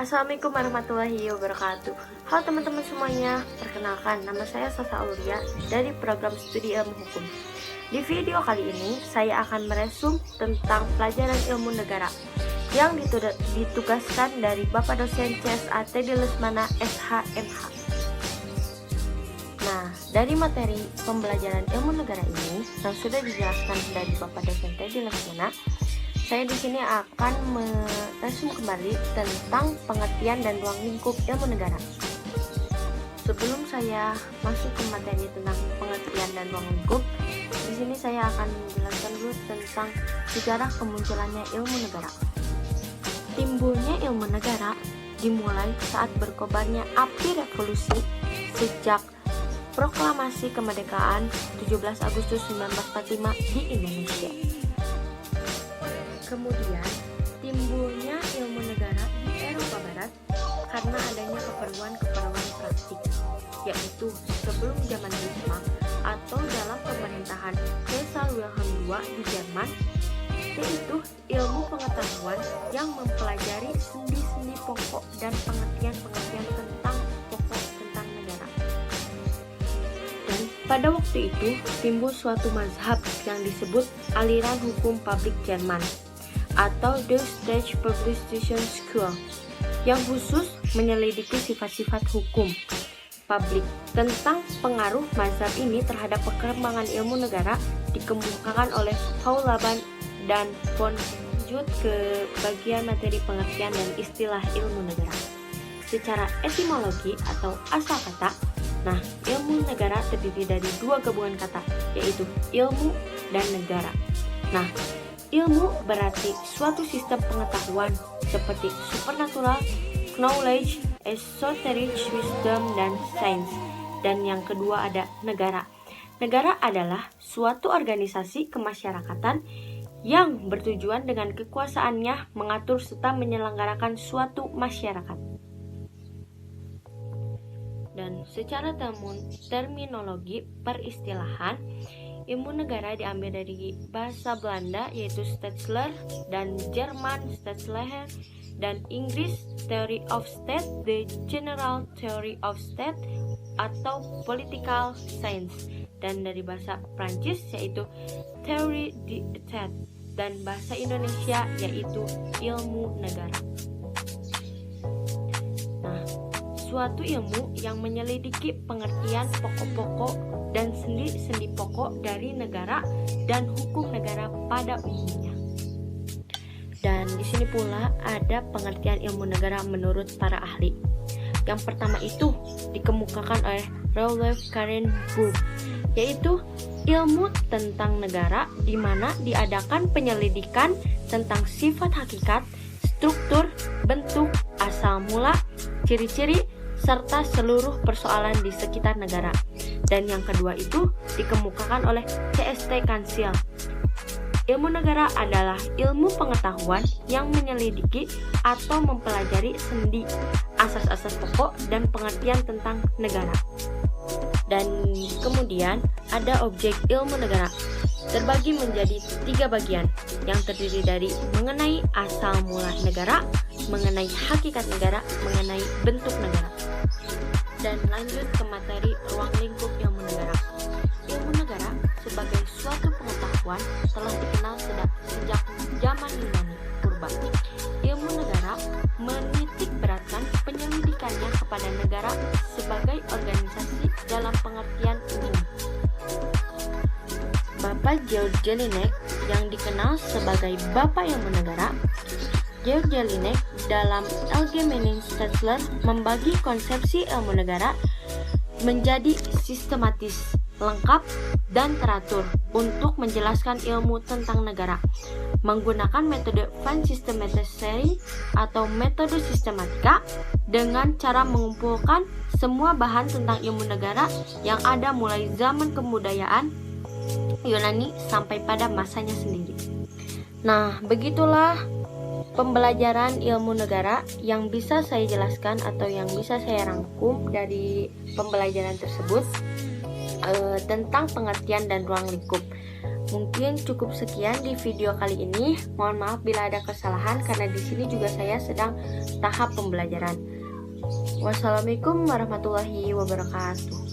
Assalamualaikum warahmatullahi wabarakatuh. Halo teman-teman semuanya, perkenalkan nama saya Sasa Aulia dari program studi ilmu hukum. Di video kali ini saya akan meresum tentang pelajaran ilmu negara yang ditugaskan dari Bapak dosen CSA Teddy Lesmana SHMH. Nah, dari materi pembelajaran ilmu negara ini yang sudah dijelaskan dari Bapak dosen Teddy Lesmana, saya di sini akan meresum kembali tentang pengertian dan ruang lingkup ilmu negara. Sebelum saya masuk ke materi tentang pengertian dan ruang lingkup, di sini saya akan menjelaskan dulu tentang sejarah kemunculannya ilmu negara. Timbulnya ilmu negara dimulai saat berkobarnya api revolusi sejak proklamasi kemerdekaan 17 Agustus 1945 di Indonesia. Kemudian timbulnya ilmu negara di Eropa Barat karena adanya keperluan praktik, yaitu sebelum zaman Bismarck atau dalam pemerintahan Kaisar Wilhelm II di Jerman, yaitu ilmu pengetahuan yang mempelajari sendi-sendi pokok dan pengertian-pengertian tentang pokok tentang negara. Dan pada waktu itu timbul suatu mazhab yang disebut aliran hukum publik Jerman atau Deutsche Publication School yang khusus menyelidiki sifat-sifat hukum publik. Tentang pengaruh mazhab ini terhadap perkembangan ilmu negara dikemukakan oleh Paul Laban dan von. Lanjut ke bagian materi pengertian dan istilah ilmu negara. Secara etimologi atau asal kata, nah, ilmu negara terdiri dari dua gabungan kata, yaitu ilmu dan negara. Nah, ilmu berarti suatu sistem pengetahuan seperti supernatural, knowledge, esoteric wisdom, dan science. Dan yang kedua ada negara. Negara adalah suatu organisasi kemasyarakatan yang bertujuan dengan kekuasaannya mengatur serta menyelenggarakan suatu masyarakat. Dan secara terminologi peristilahan, ilmu negara diambil dari bahasa Belanda yaitu Staatsleer dan Jerman Staatslehre dan Inggris Theory of State, the General Theory of State atau Political Science, dan dari bahasa Prancis yaitu Theorie d'État, dan bahasa Indonesia yaitu ilmu negara. Nah, suatu ilmu yang menyelidiki pengertian pokok-pokok dan sendi-sendi pokok dari negara dan hukum negara pada umumnya. Dan di sini pula ada pengertian ilmu negara menurut para ahli. Yang pertama itu dikemukakan oleh Roloff Karenburg, yaitu ilmu tentang negara di mana diadakan penyelidikan tentang sifat hakikat, struktur, bentuk, asal mula, ciri-ciri, serta seluruh persoalan di sekitar negara. Dan yang kedua itu dikemukakan oleh C.S.T. Kansil. Ilmu negara adalah ilmu pengetahuan yang menyelidiki atau mempelajari sendi, asas-asas pokok, dan pengertian tentang negara. Dan kemudian ada objek ilmu negara, terbagi menjadi 3 bagian yang terdiri dari mengenai asal mula negara, mengenai hakikat negara, mengenai bentuk negara. Dan lanjut ke materi ruang lingkup ilmu negara. Ilmu negara sebagai suatu pengetahuan telah dikenal sejak zaman Yunani purba. Ilmu negara menitik beratkan penyelidikannya kepada negara sebagai organisasi dalam pengertian umum. Bapak Georg Jelinek yang dikenal sebagai Bapak Ilmu Negara, Georg Jelinek dalam Allgemeine Staatslehre membagi konsepsi ilmu negara menjadi sistematis, lengkap, dan teratur untuk menjelaskan ilmu tentang negara menggunakan metode Van Systematisering atau metode sistematika dengan cara mengumpulkan semua bahan tentang ilmu negara yang ada mulai zaman kebudayaan Yunani sampai pada masanya sendiri. Nah, begitulah pembelajaran ilmu negara yang bisa saya jelaskan atau yang bisa saya rangkum dari pembelajaran tersebut tentang pengertian dan ruang lingkup. Mungkin cukup sekian di video kali ini. Mohon maaf bila ada kesalahan karena di sini juga saya sedang tahap pembelajaran. Wassalamualaikum warahmatullahi wabarakatuh.